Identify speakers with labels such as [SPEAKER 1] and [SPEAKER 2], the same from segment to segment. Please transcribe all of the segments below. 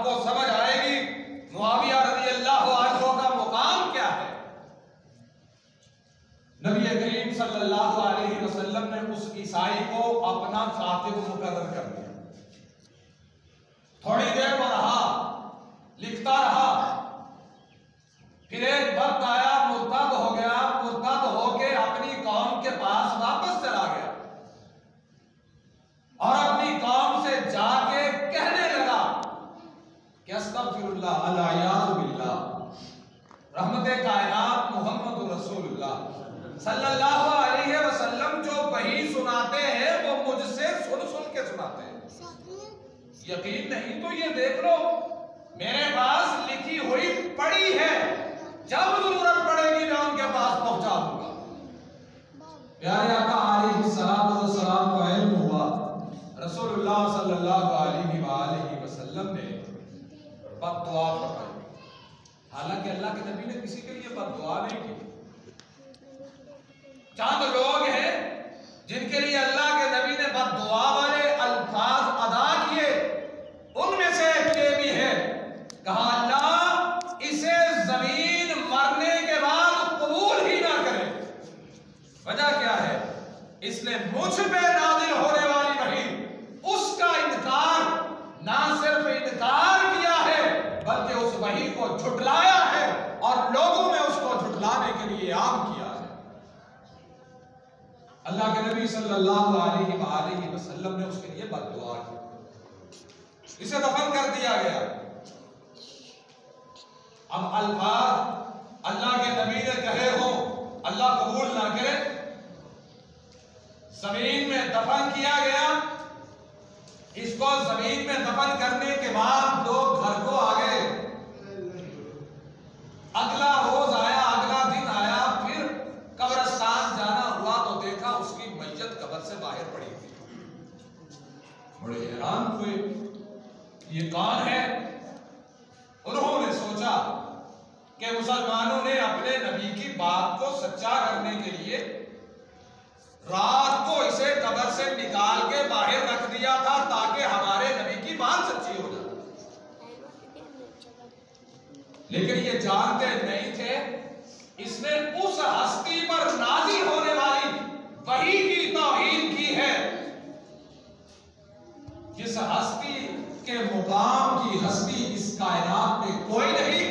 [SPEAKER 1] आपको समझ आएगी मुआविया रज़ी अल्लाह अन्हु का मुकाम क्या है। नबी करीम सल्लल्लाहु अलैहि वसल्लम ने उस ईसाई को अपना कातिब मुकर्रर कर दिया। थोड़ी देर में रहा, लिखता रहा, फिर एक वक्त आया, मुर्तद हो गया। मुर्तद होके अपनी कौम के पास वापस चला गया और अपनी कौम से जाके कहने लगा कि अस्तगफिरुल्लाह अल-अयाज़ु बिल्लाह, रहमते कायनात मोहम्मद रसूलुल्लाह सल्लल्लाहु अलैहि वसल्लम जो वही सुनाते हैं वो मुझसे सुन सुन के सुनाते हैं। यकीन नहीं तो ये देख लो, मेरे पास लिखी हुई पड़ी है, जब जरूरत पड़ेगी मैं उनके पास पहुंचा दूंगा। प्यारे आका अलैहिस्सलातु वस्सलाम को इल्म हुआ, रसूलुल्लाह सल्लल्लाहु अलैहि वसल्लम ने बद्दुआ फरमाई। हालांकि अल्लाह के नबी ने किसी के लिए बद्दुआ नहीं की। चंद लोग हैं जिनके लिए अल्लाह के नबी ने बद्दुआ वाले अल्फाज अदा किए। उनमें से एक ये भी है, कहा अल्लाह इसे जमीन मरने के बाद कबूल ही ना करे। वजह क्या है? इसने मुझ पे नाजिल होने वाली वही उसका इनकार, ना सिर्फ इनकार किया है बल्कि उस वही को झुटलाया है और लोगों में उसको झुटलाने के लिए आम किया है। अल्लाह के नबी सल्लल्लाहु अलैहि वसल्लम ने उसके लिए बद्दुआ की, इसे दफन कर दिया गया। अब अल्फाज अल्लाह के नबी ने कहे हो, अल्लाह कबूल ना करे। जमीन में दफन किया गया। इसको जमीन में दफन करने के बाद लोग घर को आ गए। अगला रोज आया, अगला दिन आया, फिर कब्रिस्तान जाना हुआ तो देखा उसकी मैयत कब्र से बाहर पड़ी थी। बड़े हैरान हुए, ये कौन है? उन्होंने सोचा कि मुसलमानों ने अपने नबी की बात को सच्चा करने के लिए रात को इसे कब्र से निकाल के बाहर रख दिया था ताकि हमारे नबी की बात सच्ची हो जाए। लेकिन ये जानते नहीं थे इसने उस हस्ती पर नाज़िल होने वाली वही की तौहीन की है जिस हस्ती के मुकाम की हस्ती इस कायनात में कोई नहीं,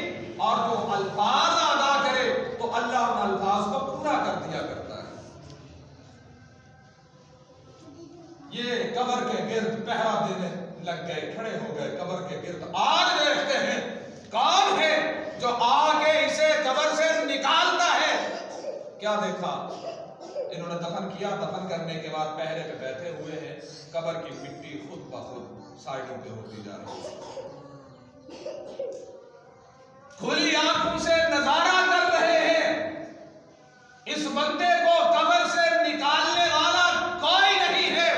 [SPEAKER 1] और जो अल्फाज अदा करे तो अल्लाह उन अल्फाज को पूरा कर दिया करता है। ये कब्र के गिर्द पहरा देने लग गए, खड़े हो गए कब्र के गिर्द। आज देखते हैं कौन है जो आके इसे कब्र से निकालता है। क्या देखा? इन्होंने दफन किया, दफन करने के बाद पहरे पे बैठे हुए हैं, कब्र की मिट्टी खुद ब खुद साइडों पे होती जा रही है। खुली आंखों से नजारा कर रहे हैं। इस बंदे को कब्र से निकालने वाला कोई नहीं है।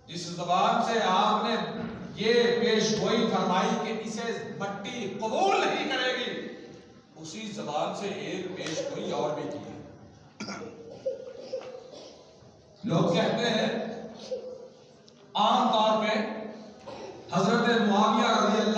[SPEAKER 1] जिस जबान से आपने ये पेशगोई फरमाई कि इसे मट्टी कबूल नहीं करेगी, उसी जबान से एक पेशगोई और भी की है। लोग कहते हैं आमतौर पे हजरत मुआविया रज़ी अल्लाह